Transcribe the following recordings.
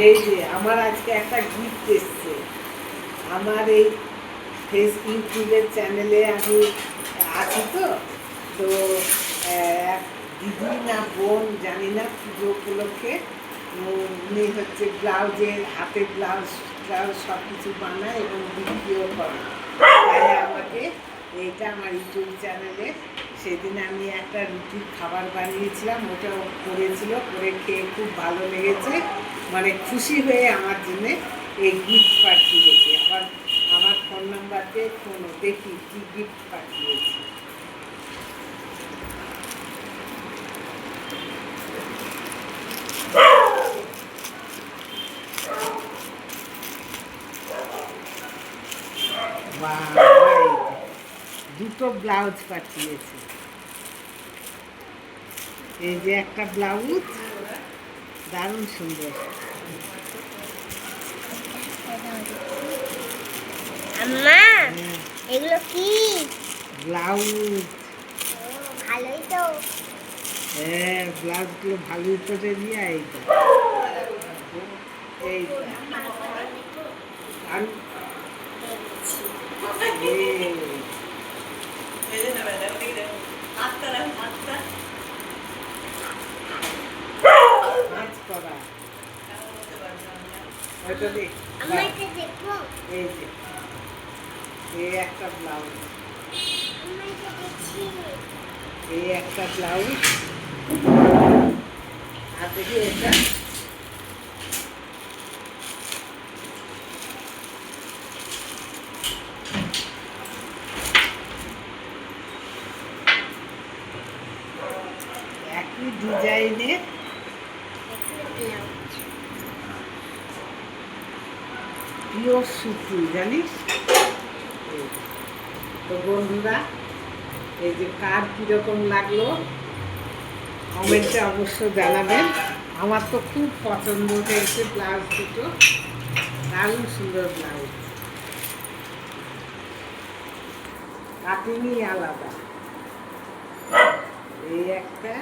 এই যে আমার আজকে একটা গিফট এসছে। আমার এই ইউটিউবের চ্যানেলে আমি আছি তো তো এক দিদি না বোন জানি না পুজো উপলক্ষে উনি হচ্ছে ব্লাউজের হাতের ব্লাউজ ট্লাউজ সব কিছু বানায় এবং বিক্রিও করে। তাই আমাকে এইটা আমার ইউটিউব চ্যানেলে সেদিন আমি একটা রুটির খাবার বানিয়েছিলাম, ওটাও করেছিল, করে খেয়ে খুব ভালো লেগেছে, মানে খুশি হয়ে আমার জন্যে এই গিফট পাঠিয়েছে। আবার আমার ফোন নাম্বারতে ফোন দেখি কী গিফট পাঠিয়েছি। দুটো ব্লাউজ পাঠিয়েছে। এই যে একটা ব্লাউজ, দারুণ সুন্দর। আম্মা এগুলো কি? ব্লাউজ। ভালোই তো। হ্যাঁ, ব্লাউজগুলো ভালোই তো রেডি। এইটা এইটা নাচ করা। ওইটা দেখ। এই যে এই একটা ব্লাউজ, এই একটা ব্লাউজ, আর দেখি এটা একই ডিজাইনের পিওর সুতি, জানিস? তো বন্ধুরা, এই যে কার কীরকম লাগলো কমেন্টে অবশ্য জানাবেন। আমার তো খুব পছন্দ হয়েছে ব্লাউজ দুটো, দারুণ সুন্দর ব্লাউজ, কাটিংই আলাদা। এই একটা,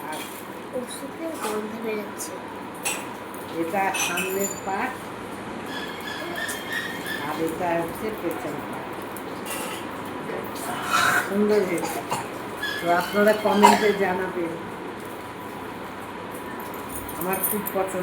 আর ওষুধের গন্ধ বেরোচ্ছে। এটা সামনের পাট, আর এটা হচ্ছে পেছন পাট। সুন্দর হয়েছে। তো আপনারা কমেন্টে জানাবেন, আমার খুব পছন্দ।